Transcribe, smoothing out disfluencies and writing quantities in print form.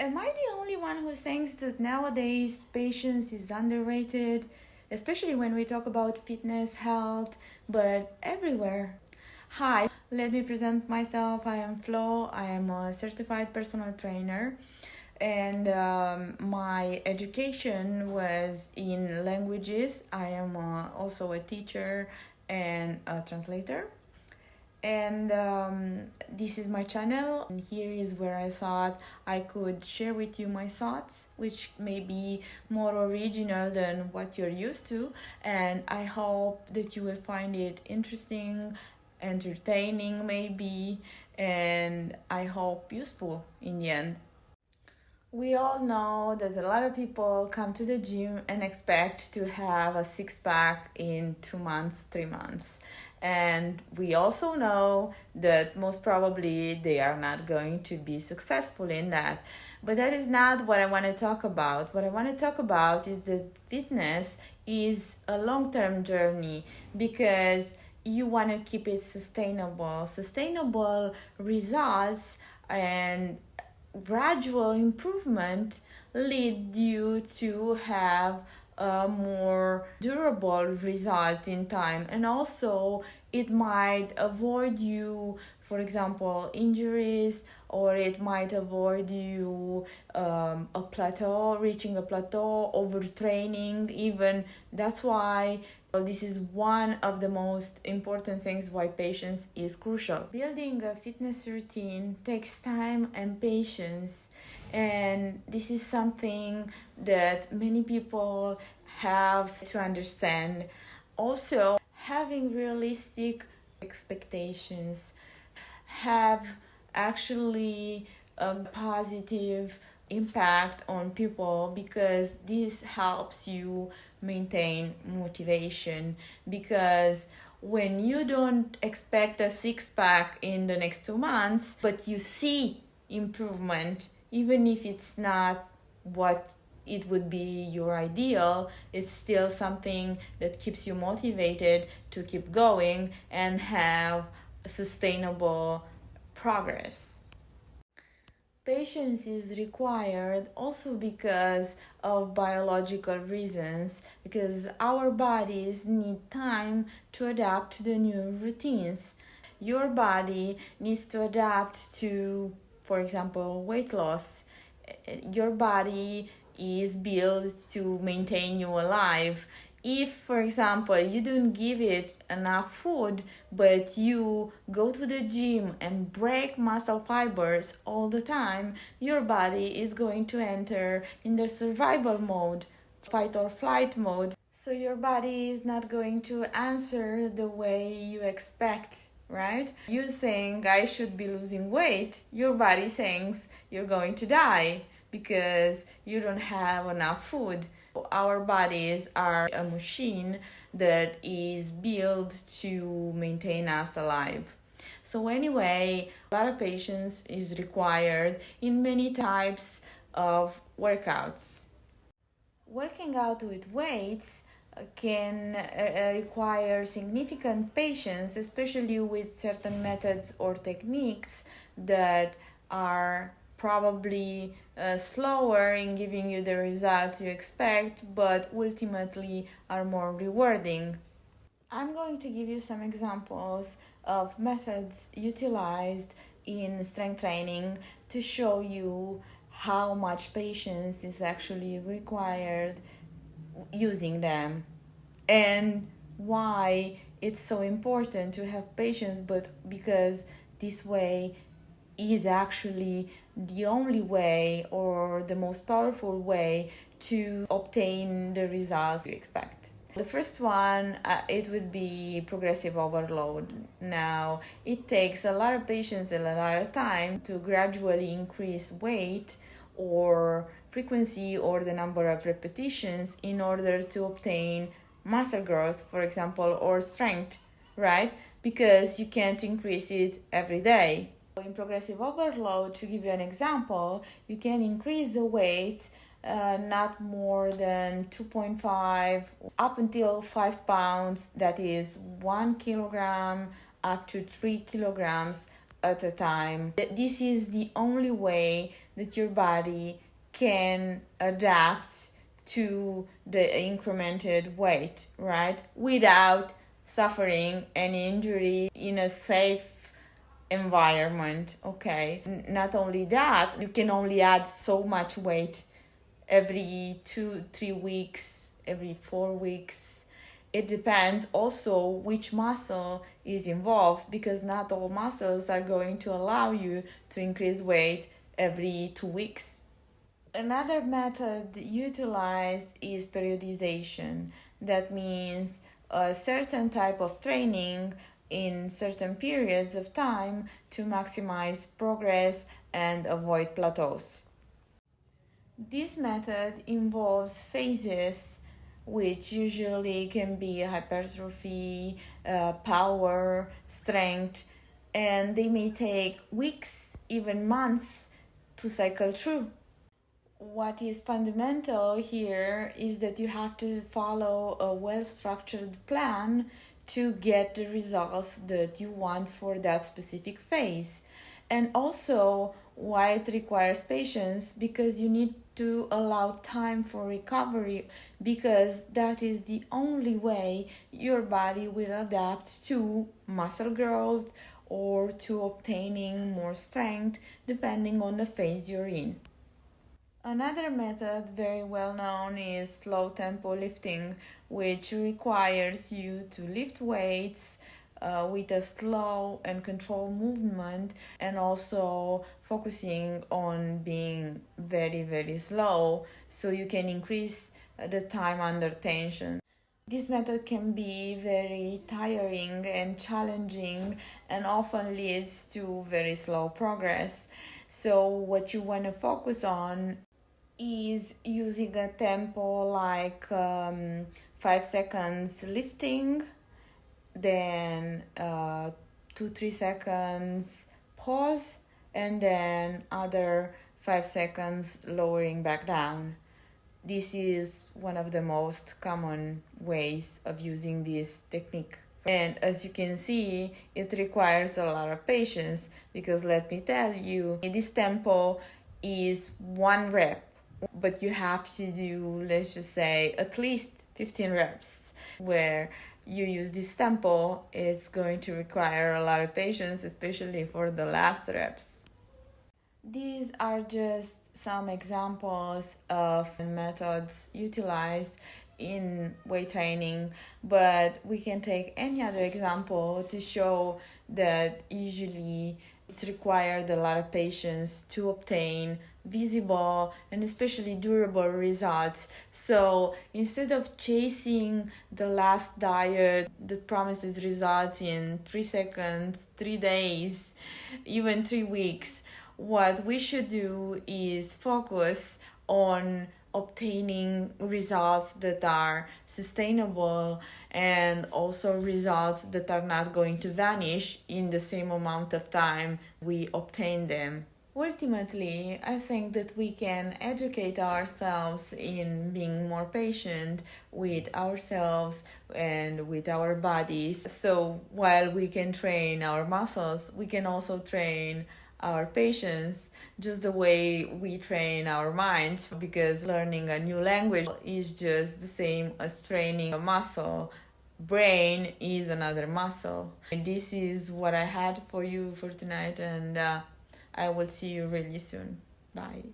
Am I the only one who thinks that nowadays patience is underrated, especially when we talk about fitness, health, but everywhere? Hi, let me present myself. I am Flo. I am a certified personal trainer, and my education was in languages. I am also a teacher and a translator, and this is my channel, and here is where I thought I could share with you my thoughts, which may be more original than what you're used to, and I hope that you will find it interesting, entertaining maybe, and I hope useful in the end. We all know that a lot of people come to the gym and expect to have a six pack in 2 months, 3 months. And we also know that most probably they are not going to be successful in that. But that is not what I want to talk about. What I want to talk about is that fitness is a long term journey because you want to keep it sustainable. Sustainable results and gradual improvement lead you to have a more durable result in time, and also it might avoid you, for example, injuries, or it might avoid you a plateau, reaching a plateau, overtraining even. That's why this is one of the most important things why patience is crucial. Building a fitness routine takes time and patience, and this is something that many people have to understand. Also, having realistic expectations have actually a positive impact on people, because this helps you maintain motivation. Because when you don't expect a six pack in the next 2 months, but you see improvement, even if it's not what it would be your ideal, it's still something that keeps you motivated to keep going and have sustainable progress. Patience is required also because of biological reasons, because our bodies need time to adapt to the new routines. Your body needs to adapt to, for example, weight loss. Your body is built to maintain you alive. If, for example, you don't give it enough food, but you go to the gym and break muscle fibers all the time, your body is going to enter in the survival mode, fight or flight mode. So your body is not going to answer the way you expect, right? You think I should be losing weight, your body thinks you're going to die because you don't have enough food. Our bodies are a machine that is built to maintain us alive. So anyway, a lot of patience is required in many types of workouts. Working out with weights can require significant patience, especially with certain methods or techniques that are probably slower in giving you the results you expect, but ultimately are more rewarding. I'm going to give you some examples of methods utilized in strength training to show you how much patience is actually required using them, and why it's so important to have patience, but because this way is actually the only way or the most powerful way to obtain the results you expect. The first one, it would be progressive overload. Now, it takes a lot of patience and a lot of time to gradually increase weight or frequency or the number of repetitions in order to obtain muscle growth, for example, or strength, right? Because you can't increase it every day. In progressive overload, to give you an example, you can increase the weight not more than 2.5 up until 5 pounds, that is 1 kilogram up to 3 kilograms at a time. This is the only way that your body can adapt to the incremented weight, right? Without suffering any injury in a safe environment, okay? Not only that, you can only add so much weight every 2-3 weeks, every 4 weeks. It depends also which muscle is involved, because not all muscles are going to allow you to increase weight every 2 weeks. Another method utilized is periodization. That means a certain type of training in certain periods of time to maximize progress and avoid plateaus. This method involves phases, which usually can be hypertrophy, power, strength, and they may take weeks, even months to cycle through. What is fundamental here is that you have to follow a well-structured plan to get the results that you want for that specific phase. And also, why it requires patience, because you need to allow time for recovery, because that is the only way your body will adapt to muscle growth or to obtaining more strength depending on the phase you're in. Another method very well known is slow tempo lifting, which requires you to lift weights with a slow and controlled movement, and also focusing on being very, very slow so you can increase the time under tension. This method can be very tiring and challenging and often leads to very slow progress. So, what you want to focus on is using a tempo like 5 seconds lifting, then 2-3 seconds pause, and then other 5 seconds lowering back down. This is one of the most common ways of using this technique. And as you can see, it requires a lot of patience, because let me tell you, this tempo is 1 rep, but you have to do, let's just say, at least 15 reps where you use this tempo. It's going to require a lot of patience, especially for the last reps. These are just some examples of methods utilized in weight training, but we can take any other example to show that usually it's required a lot of patience to obtain visible and especially durable results. So instead of chasing the last diet that promises results in 3 seconds, 3 days, even 3 weeks, what we should do is focus on obtaining results that are sustainable, and also results that are not going to vanish in the same amount of time we obtain them. Ultimately, I think that we can educate ourselves in being more patient with ourselves and with our bodies. So while we can train our muscles, we can also train our patience just the way we train our minds, because learning a new language is just the same as training a muscle. Brain is another muscle. And this is what I had for you for tonight, and I will see you really soon. Bye.